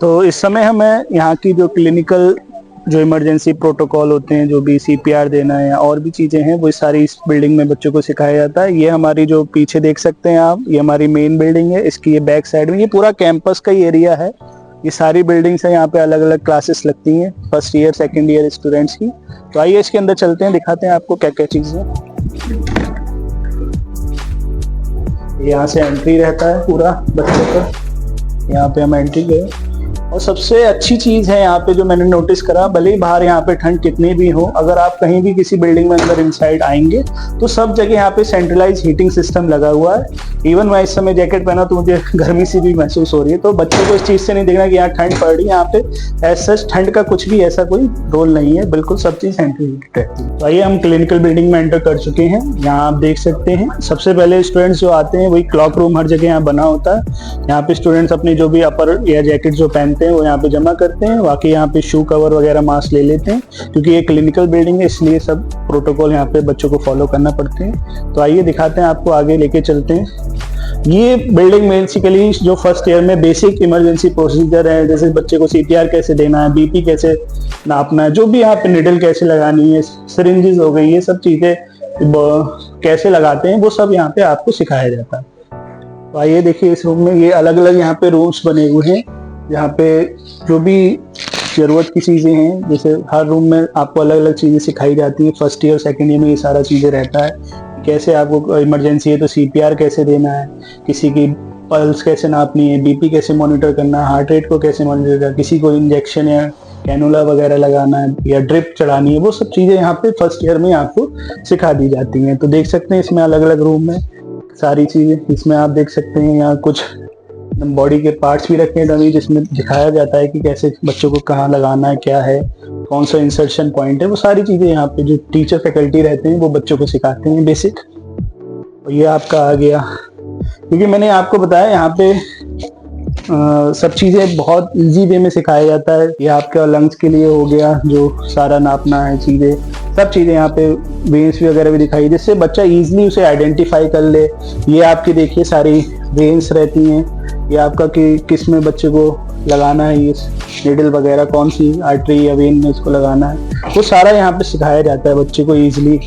तो इस समय हमें यहाँ की जो क्लिनिकल जो इमरजेंसी प्रोटोकॉल होते हैं, जो भी सीपीआर देना है या और भी चीज़ें हैं, वो सारी इस बिल्डिंग में बच्चों को सिखाया जाता है। ये हमारी जो पीछे देख सकते हैं आप, ये हमारी मेन बिल्डिंग है। इसकी ये बैक साइड में ये पूरा कैंपस का ही एरिया है। ये सारी बिल्डिंग्स है, यहाँ पे अलग अलग क्लासेस लगती हैं first year second year students की। तो आइए इसके अंदर चलते हैं, दिखाते हैं आपको क्या क्या चीज़ें। यहाँ से एंट्री रहता है पूरा बच्चों का। यहाँ पे हम एंट्री गए, और सबसे अच्छी चीज है यहाँ पे जो मैंने नोटिस करा, भले ही बाहर यहाँ पे ठंड कितनी भी हो, अगर आप कहीं भी किसी बिल्डिंग में अंदर इनसाइड आएंगे तो सब जगह यहाँ पे सेंट्रलाइज हीटिंग सिस्टम लगा हुआ है। इवन मैं इस समय जैकेट पहना तो मुझे गर्मी सी भी महसूस हो रही है। तो बच्चों को इस चीज से नहीं देखना कि यहाँ ठंड पड़ रही है। यहाँ पे ऐसा ठंड का कुछ भी ऐसा कोई रोल नहीं है, बिल्कुल सब चीज सेंट्रल हीटेड रहती है। तो आइए हम क्लिनिकल बिल्डिंग में एंटर कर चुके हैं। यहाँ आप देख सकते हैं सबसे पहले स्टूडेंट्स जो आते हैं वही क्लॉक रूम हर जगह यहाँ बना होता है। यहाँ पे स्टूडेंट्स अपनी जो भी अपर या जैकेट जो पहनते हैं वो यहाँ पे जमा करते हैं। बाकी यहाँ पे शू कवर वगैरह मास्क ले लेते हैं, क्योंकि ये क्लिनिकल बिल्डिंग है इसलिए सब प्रोटोकॉल यहाँ पे बच्चों को फॉलो करना पड़ते हैं। तो आइए दिखाते हैं आपको, आगे लेके चलते हैं। ये बिल्डिंग बेसिकली जो फर्स्ट ईयर में बेसिक इमरजेंसी प्रोसीजर है, जैसे बच्चे को सीपीआर कैसे देना है, बीपी कैसे नापना है, जो भी यहाँ पे निडल कैसे लगानी है, सिरिंजेस हो गई, ये सब चीजें कैसे लगाते हैं वो सब यहाँ पे आपको सिखाया जाता है। तो आइए देखिए इस रूम में ये अलग अलग यहाँ पे रूम्स बने हुए हैं। यहाँ पे जो भी जरूरत की चीजें हैं, जैसे हर रूम में आपको अलग अलग चीजें सिखाई जाती है। फर्स्ट ईयर सेकेंड ईयर में ये सारा चीजें रहता है। कैसे आपको इमरजेंसी है तो सीपीआर कैसे देना है, किसी की पल्स कैसे नापनी है, बीपी कैसे मॉनिटर करना है, हार्ट रेट को कैसे मॉनिटर करना है, किसी को इंजेक्शन या कैनुला वगैरह लगाना है या ड्रिप चढ़ानी है, वो सब चीजें यहाँ पे फर्स्ट ईयर में आपको सिखा दी जाती हैं। तो देख सकते हैं इसमें अलग अलग रूम में सारी चीजें। इसमें आप देख सकते हैं यहाँ कुछ बॉडी के पार्ट्स भी रखे हैं डमी, जिसमें दिखाया जाता है कि कैसे बच्चों को कहाँ लगाना है, क्या है, कौन सा इंसर्शन पॉइंट है। वो सारी चीजें यहाँ पे जो टीचर फैकल्टी रहते हैं वो बच्चों को सिखाते हैं बेसिक। और ये आपका आ गया, क्योंकि मैंने आपको बताया यहाँ पे सब चीजें बहुत इजी वे में सिखाया जाता है। ये आपका लंग्स के लिए हो गया, जो सारा नापना है चीजें, सब चीजें यहाँ पे वेन्स वगैरह भी दिखाई, जिससे बच्चा इजीली उसे आइडेंटिफाई कर ले। ये आपकी देखिए सारी वेन्स रहती हैं, ये आपका कि किस में बच्चे को लगाना है, ये निडल वगैरह कौन सी आर्टरी या वेन में इसको लगाना है, वो सारा यहाँ पे सिखाया जाता है बच्चे को इजीली।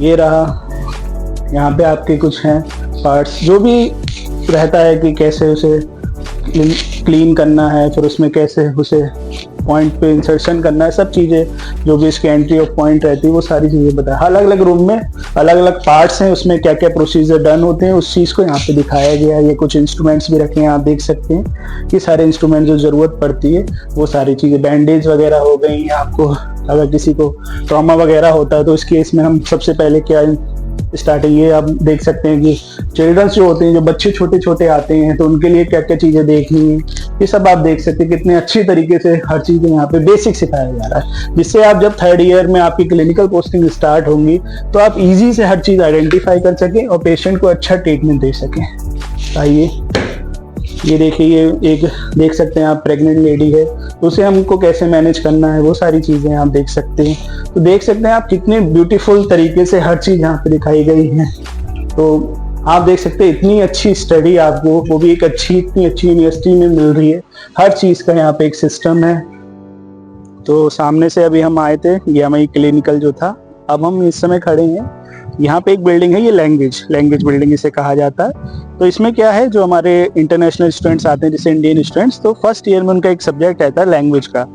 ये रहा, यहाँ पे आपके कुछ हैं पार्ट्स, जो भी रहता है कि कैसे उसे क्लीन करना है, फिर उसमें कैसे उसे पॉइंट पे इंसर्शन करना है, सब चीज़ें जो भी इसके एंट्री ऑफ पॉइंट रहती है वो सारी चीज़ें बताया। अलग अलग रूम में अलग अलग पार्ट्स हैं, उसमें क्या क्या प्रोसीजर डन होते हैं उस चीज़ को यहाँ पे दिखाया गया है। ये कुछ इंस्ट्रूमेंट्स भी रखे हैं, आप देख सकते हैं ये सारे इंस्ट्रूमेंट जो ज़रूरत पड़ती है वो सारी चीज़ें, बैंडेज वगैरह हो गई। आपको अगर किसी को ट्रॉमा वगैरह होता है तो इस केस में हम सबसे पहले क्या स्टार्टिंग, ये आप देख सकते हैं कि चिल्ड्रंस जो होते हैं, जो बच्चे छोटे छोटे आते हैं, तो उनके लिए क्या क्या चीजें देखनी है, ये सब आप देख सकते हैं। कितने अच्छी तरीके से हर चीज यहाँ पे बेसिक सिखाया जा रहा है, जिससे आप जब थर्ड ईयर में आपकी क्लिनिकल पोस्टिंग स्टार्ट होंगी तो आप इजी से हर चीज आइडेंटिफाई कर सकें और पेशेंट को अच्छा ट्रीटमेंट दे सकें। आइए ये देखिए, ये एक देख सकते हैं आप प्रेग्नेंट लेडी है, तो उसे हमको कैसे मैनेज करना है वो सारी चीजें आप देख सकते हैं। तो देख सकते हैं आप कितने ब्यूटीफुल तरीके से हर चीज यहाँ पे दिखाई गई है। तो आप देख सकते हैं इतनी अच्छी स्टडी आपको, वो भी एक अच्छी, इतनी अच्छी यूनिवर्सिटी में मिल रही है। हर चीज का यहाँ पे एक सिस्टम है। तो सामने से अभी हम आए थे, ये हमारी क्लिनिकल जो था। अब हम इस समय खड़े हैं, यहाँ पे एक बिल्डिंग है, ये लैंग्वेज बिल्डिंग इसे कहा जाता है। तो इसमें क्या है, जो हमारे इंटरनेशनल स्टूडेंट्स आते हैं जैसे इंडियन स्टूडेंट्स, तो फर्स्ट ईयर में उनका एक सब्जेक्ट रहता है लैंग्वेज का,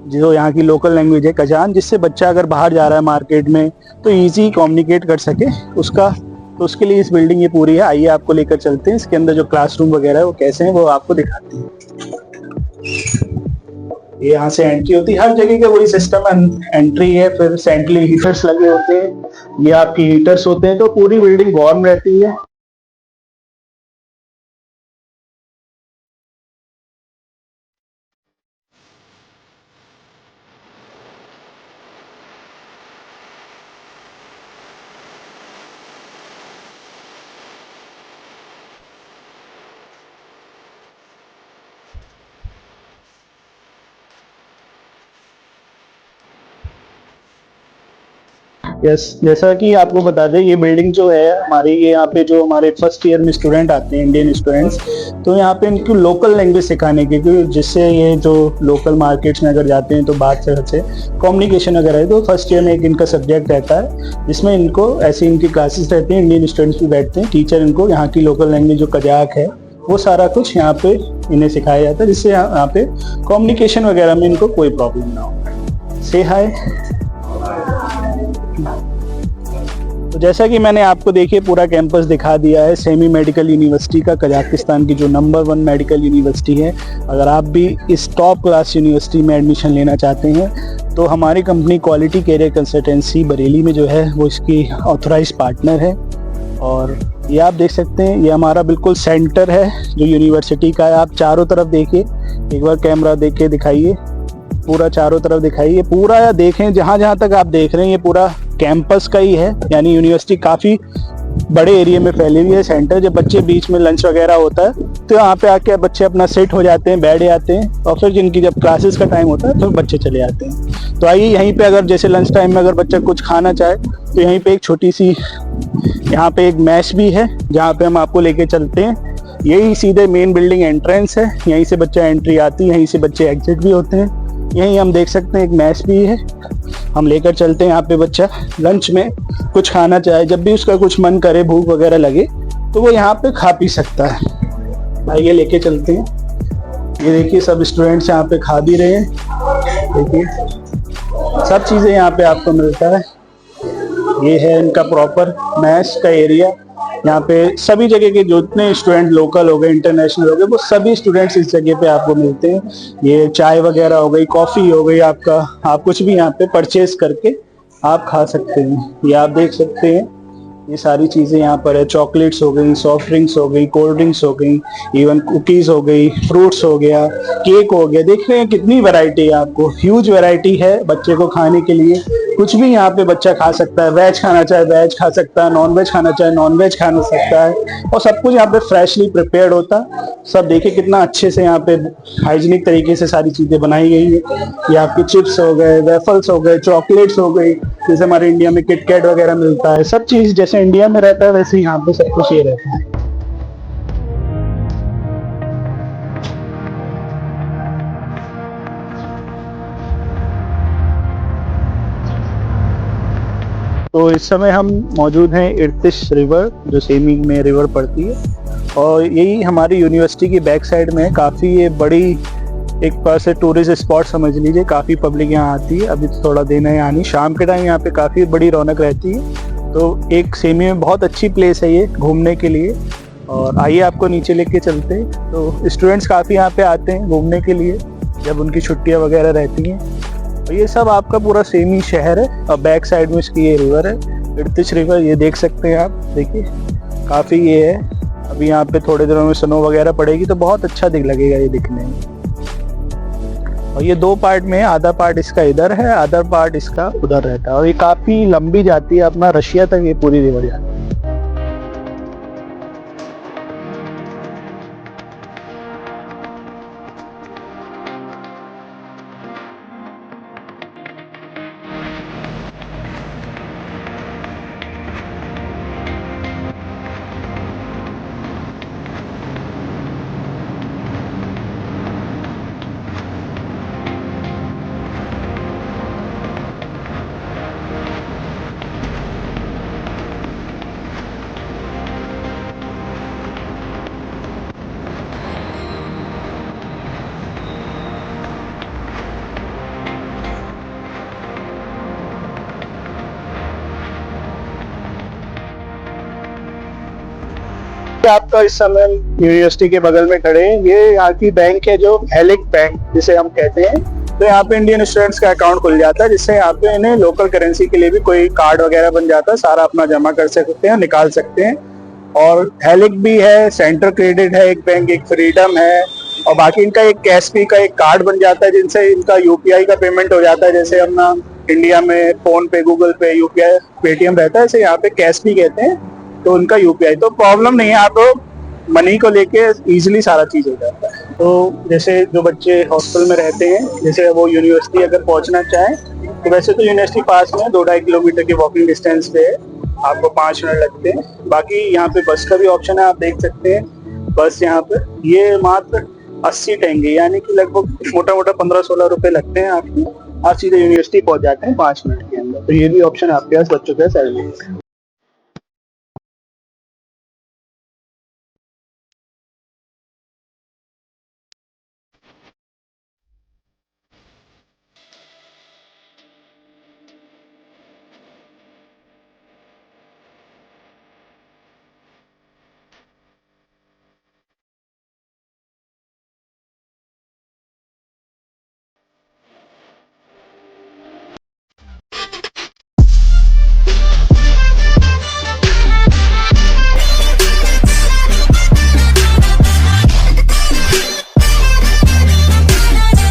जो यहाँ की लोकल लैंग्वेज है कजान, जिससे बच्चा अगर बाहर जा रहा है मार्केट में तो ईजी कम्युनिकेट कर सके उसका। तो उसके लिए इस बिल्डिंग ये पूरी है। आइए आपको लेकर चलते हैं, इसके अंदर जो क्लासरूम वगैरह है वो कैसे हैं वो आपको दिखाते हैं। ये यहाँ से एंट्री होती है, हर जगह का वही सिस्टम है, एंट्री है, फिर सेंट्रली हीटर्स लगे होते हैं, ये आपकी हीटर्स होते हैं, तो पूरी बिल्डिंग वार्म रहती है। यस, जैसा कि आपको बता दें, ये बिल्डिंग जो है हमारी, ये यहाँ पे जो हमारे फर्स्ट ईयर में स्टूडेंट आते हैं, इंडियन स्टूडेंट्स, तो यहाँ पे इनको लोकल लैंग्वेज सिखाने की, क्योंकि जिससे ये जो लोकल मार्केट्स में अगर जाते हैं तो बात से कम्युनिकेशन अगर है, तो फर्स्ट ईयर में एक इनका सब्जेक्ट रहता है जिसमें इनको ऐसी इनकी क्लासेस रहती हैं, इंडियन स्टूडेंट्स भी बैठते हैं, टीचर इनको यहाँ की लोकल लैंग्वेज जो कजाक है वो सारा कुछ यहाँ पे इन्हें सिखाया जाता है, जिससे यहाँ पे कम्युनिकेशन वगैरह में इनको कोई प्रॉब्लम ना हो। से हाय। तो जैसा कि मैंने आपको देखिए पूरा कैंपस दिखा दिया है सेमी मेडिकल यूनिवर्सिटी का, कजाकिस्तान की जो नंबर 1 मेडिकल यूनिवर्सिटी है। अगर आप भी इस टॉप क्लास यूनिवर्सिटी में एडमिशन लेना चाहते हैं तो हमारी company quality career consultancy Bareilly में जो है वो इसकी ऑथराइज पार्टनर है। और ये आप देख सकते हैं, ये हमारा बिल्कुल सेंटर है जो यूनिवर्सिटी का है। आप चारों तरफ देखिए, एक बार कैमरा देख के दिखाइए, पूरा चारों तरफ दिखाइए, पूरा देखें, जहाँ जहाँ तक आप देख रहे हैं ये पूरा कैंपस का ही है, यानी यूनिवर्सिटी काफ़ी बड़े एरिया में फैली हुई है। सेंटर, जब बच्चे बीच में लंच वगैरह होता है तो यहाँ पे आके बच्चे अपना सेट हो जाते हैं, बैठ जाते हैं, और फिर जिनकी जब क्लासेस का टाइम होता है तो बच्चे चले जाते हैं। तो आइए, यहीं पे अगर जैसे लंच टाइम में अगर बच्चा कुछ खाना चाहे तो यहीं पे एक छोटी सी यहाँ पे एक मैश भी है जहाँ पे हम आपको लेके चलते हैं। यही सीधे मेन बिल्डिंग एंट्रेंस है, यहीं से बच्चा एंट्री आती है, यहीं से बच्चे एग्जिट भी होते हैं। यहीं हम देख सकते हैं एक मैश भी है, हम लेकर चलते हैं। यहाँ पे बच्चा लंच में कुछ खाना चाहे, जब भी उसका कुछ मन करे, भूख वगैरह लगे, तो वो यहाँ पे खा पी सकता है। आइए लेके चलते हैं। ये देखिए सब स्टूडेंट्स यहाँ पे खा भी रहे हैं, देखिए सब चीज़ें यहाँ पे आपको मिलता है। ये है इनका प्रॉपर मैस का एरिया। यहाँ पे सभी जगह के जितने स्टूडेंट, लोकल हो गए, इंटरनेशनल हो गए, वो सभी स्टूडेंट्स इस जगह पे आपको मिलते हैं। ये चाय वगैरह हो गई, कॉफ़ी हो गई आपका, आप कुछ भी यहाँ पे परचेज करके आप खा सकते हैं। ये आप देख सकते हैं, ये सारी चीज़ें यहाँ पर है। चॉकलेट्स हो गई, सॉफ्ट ड्रिंक्स हो गई, कोल्ड ड्रिंक्स हो गई, इवन कुकीज़ हो गई, फ्रूट्स हो गया, केक हो गया। देख रहे हैं कितनी वैरायटी है, आपको ह्यूज वैरायटी है बच्चे को खाने के लिए। कुछ भी यहाँ पे बच्चा खा सकता है, वेज खाना चाहे वेज खा सकता है, नॉन वेज खाना चाहे नॉन वेज खा सकता है, और सब कुछ यहाँ पे फ्रेशली प्रिपेयर्ड होता है। सब देखिए कितना अच्छे से यहाँ पे हाइजीनिक तरीके से सारी चीज़ें बनाई गई है। ये आपके चिप्स हो गए, वेफल्स हो गए, चॉकलेट्स हो गई, जैसे हमारे इंडिया में किटकैट वगैरह मिलता है। सब चीज़ जैसे इंडिया में रहता है वैसे यहाँ पे सब कुछ ये रहता है। तो इस समय हम मौजूद हैं इर्तिश रिवर, जो सेमी में रिवर पड़ती है, और यही हमारी यूनिवर्सिटी की बैक साइड में काफ़ी ये बड़ी एक पास से टूरिस्ट स्पॉट समझ लीजिए। काफ़ी पब्लिक यहाँ आती है, अभी तो थोड़ा दिन है यहाँ नहीं, शाम के टाइम यहाँ पे काफ़ी बड़ी रौनक रहती है। तो एक सेमी में बहुत अच्छी प्लेस है ये घूमने के लिए। और आइए आपको नीचे लेके चलते हैं। तो स्टूडेंट्स काफ़ी यहाँ पे आते हैं घूमने के लिए जब उनकी छुट्टियाँ वगैरह रहती हैं। और ये सब आपका पूरा सेमी शहर है, और बैक साइड में इसकी ये रिवर है, इर्तिश रिवर। ये देख सकते हैं आप, देखिए काफ़ी ये है। अभी यहाँ पे थोड़े दिनों में स्नो वगैरह पड़ेगी तो बहुत अच्छा लगेगा ये दिखने में। और ये 2 पार्ट में है, आधा पार्ट इसका इधर है, आधा पार्ट इसका उधर रहता है। और ये काफ़ी लंबी जाती है, अपना रशिया तक ये पूरी रिवर जाती है। आपका इस समय यूनिवर्सिटी के बगल में खड़े हैं, ये यहाँ की बैंक है जो हेलिक बैंक जिसे हम कहते हैं। तो यहाँ पे इंडियन स्टूडेंट्स का अकाउंट खुल जाता है, जिससे यहाँ पे इन्हें लोकल करेंसी के लिए भी कोई कार्ड वगैरह बन जाता है, सारा अपना जमा कर सकते हैं, निकाल सकते हैं। और हेलिक भी है, सेंटर क्रेडिट है एक बैंक, एक फ्रीडम है, और बाकी इनका एक कैशपी का एक कार्ड बन जाता है जिनसे इनका यूपीआई का पेमेंट हो जाता है। जैसे अपना इंडिया में फोन पे, गूगल पे, यूपीआई, पेटीएम रहता है, ऐसे यहाँ पे कैशपी कहते हैं, तो उनका यूपीआई। तो प्रॉब्लम नहीं है, आप मनी को लेके इजीली सारा चीज हो जाता है। तो जैसे जो बच्चे हॉस्टल में रहते हैं, जैसे वो यूनिवर्सिटी अगर पहुंचना चाहें तो वैसे तो यूनिवर्सिटी पास में 2-2.5 किलोमीटर के वॉकिंग डिस्टेंस पे है, आपको 5 मिनट लगते हैं। बाकी यहाँ पे बस का भी ऑप्शन है, आप देख सकते हैं। बस यहाँ पे ये मात्र 80 टेंगे यानी कि लगभग मोटा मोटा 15-16 रुपए लगते हैं आपको। आप सीधे यूनिवर्सिटी पहुंच जाते हैं 5 मिनट के अंदर। तो ये भी ऑप्शन आपके पास बच्चों के साथ है।